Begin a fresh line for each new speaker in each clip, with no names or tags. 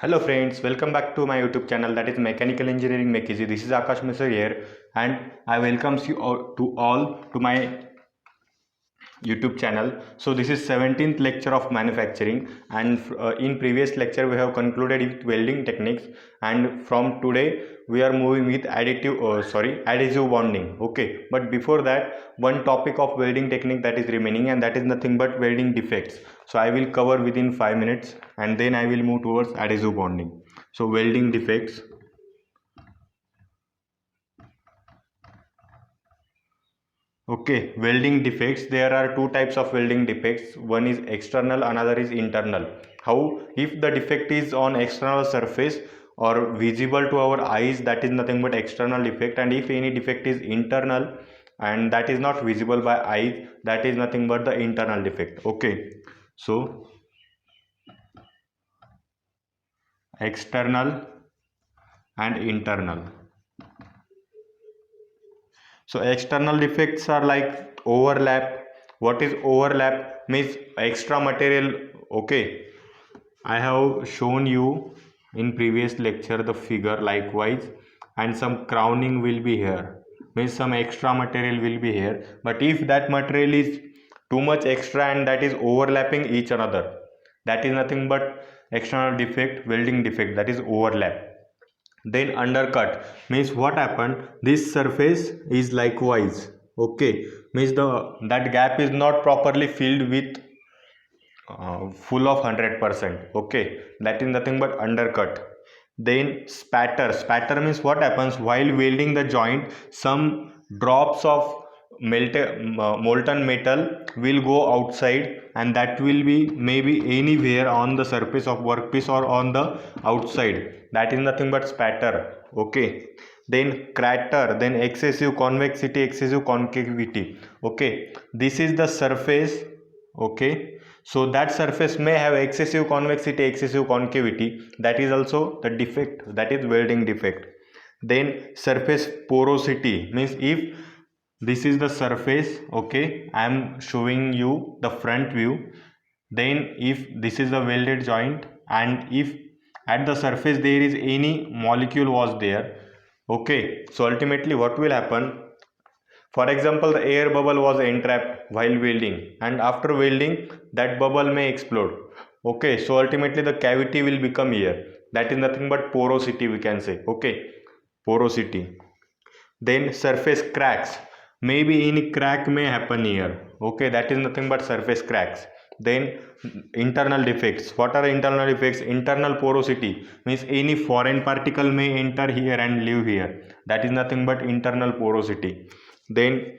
Hello friends, welcome back to my YouTube channel, that is Mechanical Engineering Make Easy. This is Akash Misra here and I welcomes you all to my YouTube channel. So this is 17th lecture of manufacturing, and in previous lecture we have concluded with welding techniques, and from today we are moving with adhesive bonding. Okay, but before that, one topic of welding technique that is remaining, and that is nothing but welding defects. So I will cover within 5 minutes and then I will move towards adhesive bonding. So welding defects. Okay, welding defects. There are two types of welding defects. One is external, another is internal. How? If the defect is on external surface or visible to our eyes, that is nothing but external defect. And if any defect is internal and that is not visible by eyes, that is nothing but the internal defect. Okay, so external and internal. So external defects are like overlap. What is overlap? Means extra material. Okay, I have shown you in previous lecture the figure likewise, and some crowning will be here. Means some extra material will be here. But if that material is too much extra and that is overlapping each another, that is nothing but external defect, welding defect, that is overlap. Then undercut means what happened, this surface is likewise, okay, means the that gap is not properly filled with full of 100%, okay, that is nothing but undercut. Then spatter means what happens while welding the joint, some drops of molten metal will go outside, and that will be maybe anywhere on the surface of workpiece or on the outside, that is nothing but spatter. Okay, then crater, then excessive convexity, excessive concavity. Okay, this is the surface. Okay, so that surface may have excessive convexity, excessive concavity, that is also the defect, that is welding defect. Then surface porosity means if this is the surface, okay, I am showing you the front view. Then if this is the welded joint, and if at the surface there is any molecule was there, okay, so ultimately what will happen, for example, the air bubble was entrapped while welding, and after welding, that bubble may explode. Okay, so ultimately the cavity will become here. That is nothing but porosity, we can say. Okay, porosity. Then surface cracks. Maybe any crack may happen here. Okay, that is nothing but surface cracks. Then internal defects. What are internal defects? Internal porosity means any foreign particle may enter here and live here. That is nothing but internal porosity. Then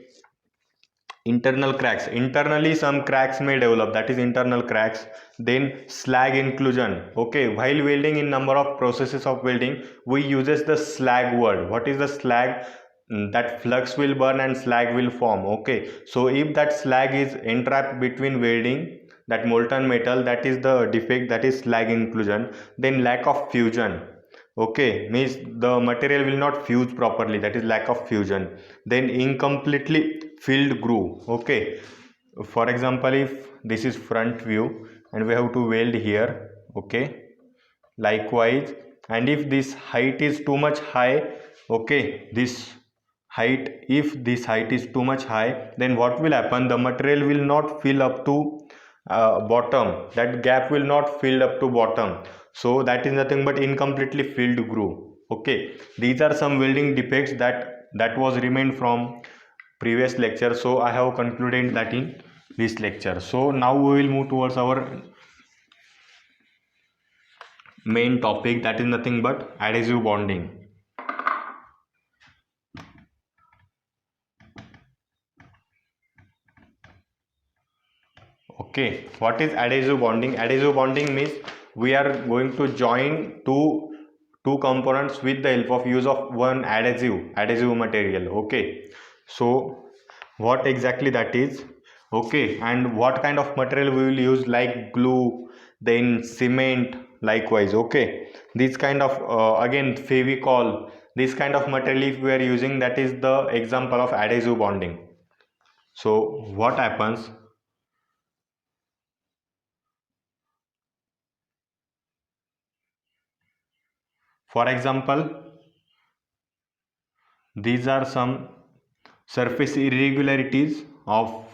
internal cracks, internally some cracks may develop, that is internal cracks. Then slag inclusion. Okay, while welding, in number of processes of welding, we uses the slag word. What is the slag? That flux will burn and slag will form. Okay, so if that slag is entrapped between welding, that molten metal, that is the defect, that is slag inclusion. Then lack of fusion. Okay, means the material will not fuse properly, that is lack of fusion. Then incompletely filled groove. Okay, for example, if this is front view and we have to weld here, okay, likewise, and if this height is too much high, okay, this height, if this height is too much high, then what will happen, the material will not fill up to bottom, that gap will not fill up to bottom, so that is nothing but incompletely filled groove. Okay, these are some welding defects that was remained from previous lecture, so I have concluded that in this lecture. So now we will move towards our main topic, that is nothing but adhesive bonding. Okay, what is adhesive bonding? Adhesive bonding means we are going to join two components with the help of use of one adhesive material. Okay, so what exactly that is? Okay, and what kind of material we will use, like glue, then cement, likewise. Okay, this kind of again Fevicol, this kind of material if we are using, that is the example of adhesive bonding. So what happens? For example, these are some surface irregularities of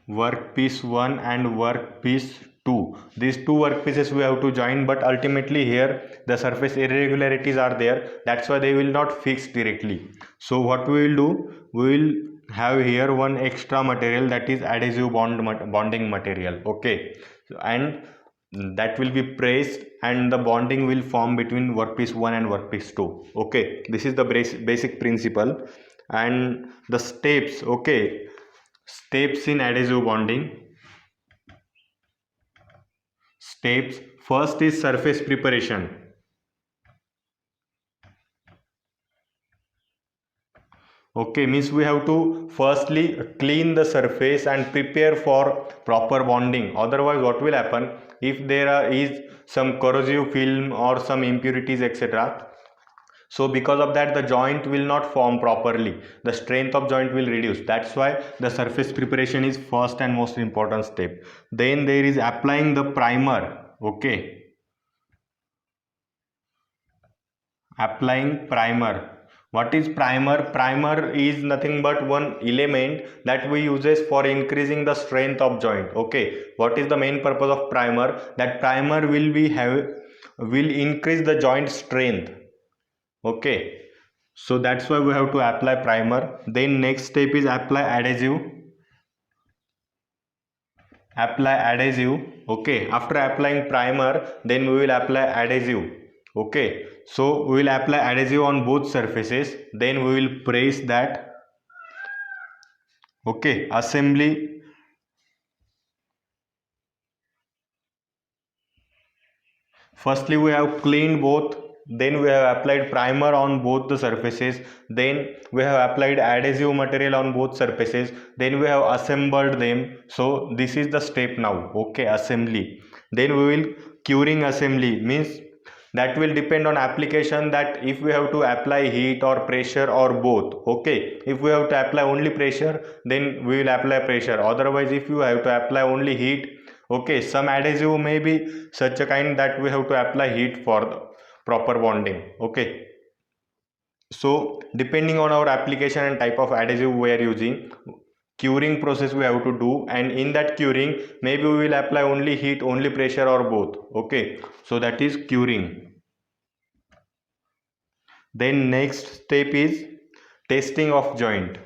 workpiece 1 and workpiece 2. These two workpieces we have to join, but ultimately here the surface irregularities are there, that's why they will not fix directly. So what we will do, we will have here one extra material, that is adhesive bonding material. Okay, and that will be pressed and the bonding will form between workpiece 1 and workpiece 2. Okay, this is the basic principle. And the steps, okay, steps in adhesive bonding. Steps, first is surface preparation. Okay, means we have to firstly clean the surface and prepare for proper bonding. Otherwise what will happen, if there is some corrosive film or some impurities, etc., so because of that the joint will not form properly, the strength of joint will reduce. That's why the surface preparation is first and most important step. Then there is applying the primer. Okay, applying primer. What is primer? Primer is nothing but one element that we uses for increasing the strength of joint. Okay, what is the main purpose of primer? That primer will increase the joint strength. Okay, so that's why we have to apply primer. Then next step is apply adhesive. Apply adhesive. Okay, after applying primer, then we will apply adhesive. Okay, so we will apply adhesive on both surfaces, then we will press that. Okay, assembly. Firstly we have cleaned both, then we have applied primer on both the surfaces, then we have applied adhesive material on both surfaces, then we have assembled them. So this is the step now. Okay, assembly. Then we will curing assembly, means that will depend on application, that if we have to apply heat or pressure or both. Okay, if we have to apply only pressure, then we will apply pressure. Otherwise if you have to apply only heat, okay, some adhesive may be such a kind that we have to apply heat for the proper bonding. Okay, so depending on our application and type of adhesive we are using, curing process we have to do, and in that curing maybe we will apply only heat, only pressure, or both. Okay, so that is curing. Then next step is testing of joint.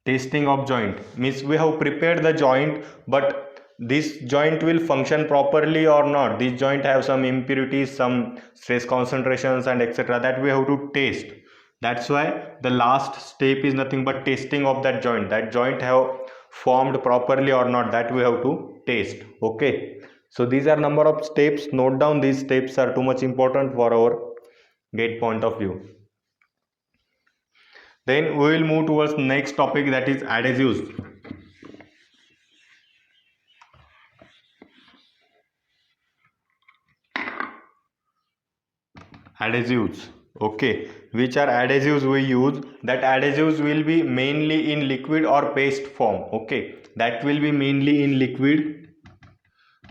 Testing of joint means we have prepared the joint, but this joint will function properly or not. This joint have some impurities, some stress concentrations and etc., that we have to test. That's why the last step is nothing but testing of that joint. That joint have formed properly or not, that we have to test. Okay, so these are number of steps. Note down, these steps are too much important for our gate point of view. Then we will move towards next topic, that is adhesives. Adhesives. Okay, which are adhesives we use? That adhesives will be mainly in liquid or paste form. Okay, that will be mainly in liquid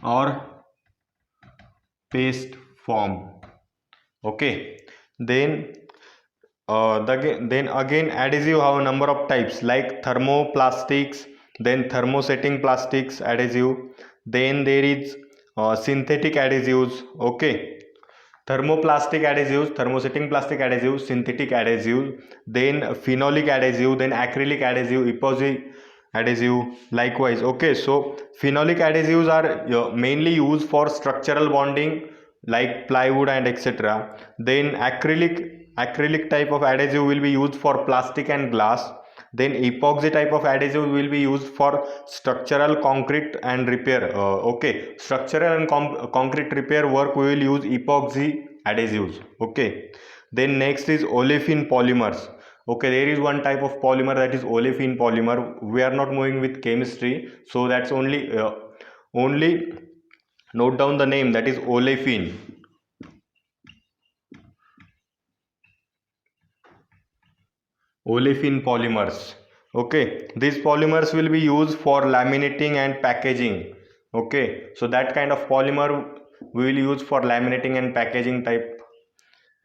or paste form. Okay, then then again adhesive have a number of types, like thermoplastics, then thermosetting plastics adhesive, then there is synthetic adhesives. Okay, thermoplastic adhesives, thermosetting plastic adhesive, synthetic adhesive, then phenolic adhesive, then acrylic adhesive, epoxy adhesive likewise. Okay, so phenolic adhesives are mainly used for structural bonding like plywood and etc. Then acrylic type of adhesive will be used for plastic and glass. Then epoxy type of adhesive will be used for structural concrete and repair. Okay, structural and concrete repair work we will use epoxy adhesives. Okay, then next is olefin polymers. Okay, there is one type of polymer, that is olefin polymer. We are not moving with chemistry, so that's only note down the name, that is olefin. Olefin polymers. Okay, these polymers will be used for laminating and packaging. Okay, so that kind of polymer we will use for laminating and packaging type.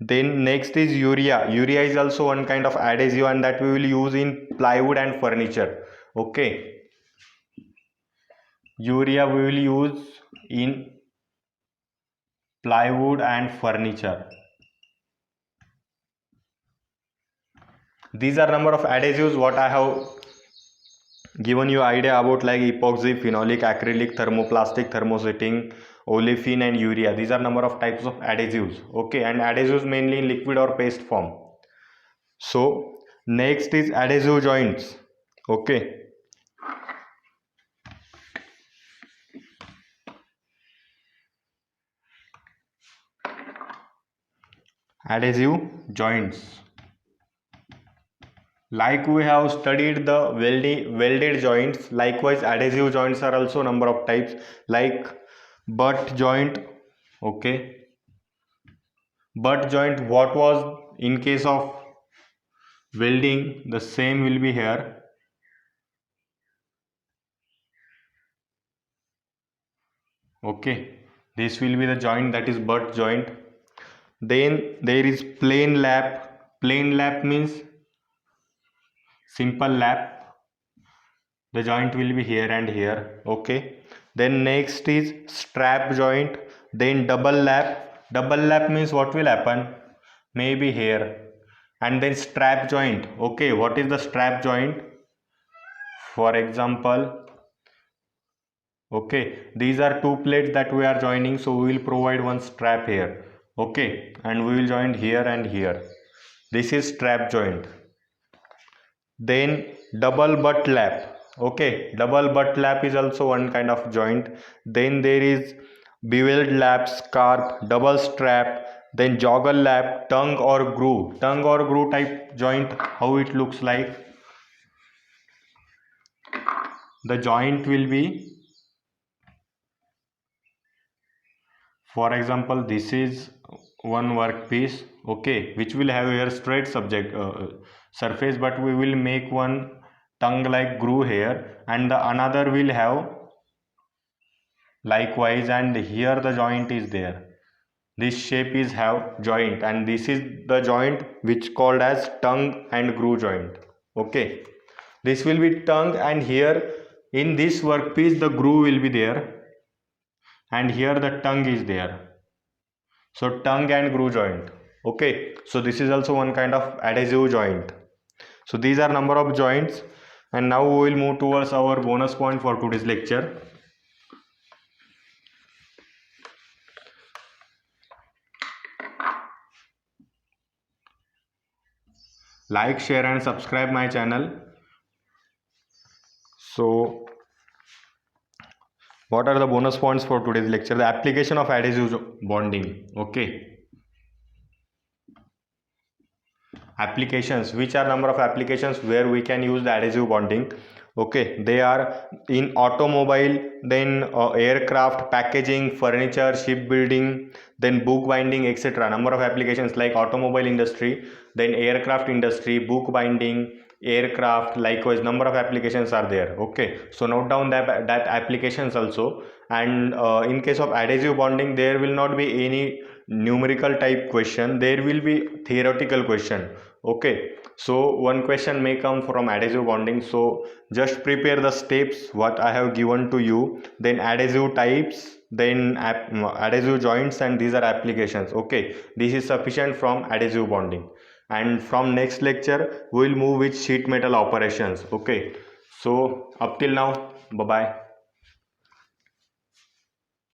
Then next is urea. Urea is also one kind of adhesive, and that we will use in plywood and furniture. Okay, urea we will use in plywood and furniture. These are number of adhesives what I have given you idea about, like epoxy, phenolic, acrylic, thermoplastic, thermosetting, olefin and urea. These are number of types of adhesives. Okay, and adhesives mainly in liquid or paste form. So next is adhesive joints. Okay, adhesive joints. Like we have studied the welded joints, likewise adhesive joints are also number of types, like butt joint. Okay, butt joint, what was in case of welding, the same will be here. Okay, this will be the joint, that is butt joint. Then there is plain lap. Plain lap means simple lap, the joint will be here and here. Okay, then next is strap joint. Then double lap. Double lap means what will happen, maybe here. And then strap joint. Okay, what is the strap joint? For example, okay, these are two plates that we are joining, so we will provide one strap here. Okay, and we will join here and here. This is strap joint. Then double butt lap. Okay, double butt lap is also one kind of joint. Then there is beveled lap, scarp, double strap, then joggle lap, tongue or groove. Tongue or groove type joint, how it looks like. The joint will be, for example, this is one workpiece, okay, which will have here straight surface, but we will make one tongue like groove here, and the another will have likewise, and here the joint is there. This shape is have joint, and this is the joint which called as tongue and groove joint. Okay, this will be tongue, and here in this workpiece the groove will be there, and here the tongue is there. So tongue and groove joint. Okay, so this is also one kind of adhesive joint. So these are number of joints, and now we will move towards our bonus point for today's lecture. Like, share and subscribe my channel. So what are the bonus points for today's lecture? The application of adhesive bonding. Okay, applications, which are number of applications where we can use the adhesive bonding. Okay, they are in automobile, then aircraft, packaging, furniture, shipbuilding, then book binding, etc. Number of applications like automobile industry, then aircraft industry, book binding, aircraft, likewise number of applications are there. Okay, so note down that applications also. And in case of adhesive bonding, there will not be any numerical type question, there will be theoretical question. Okay, so one question may come from adhesive bonding, so just prepare the steps what I have given to you, then adhesive types, then adhesive joints, and these are applications. Okay, this is sufficient from adhesive bonding, and from next lecture we will move with sheet metal operations. Okay, so up till now, bye bye.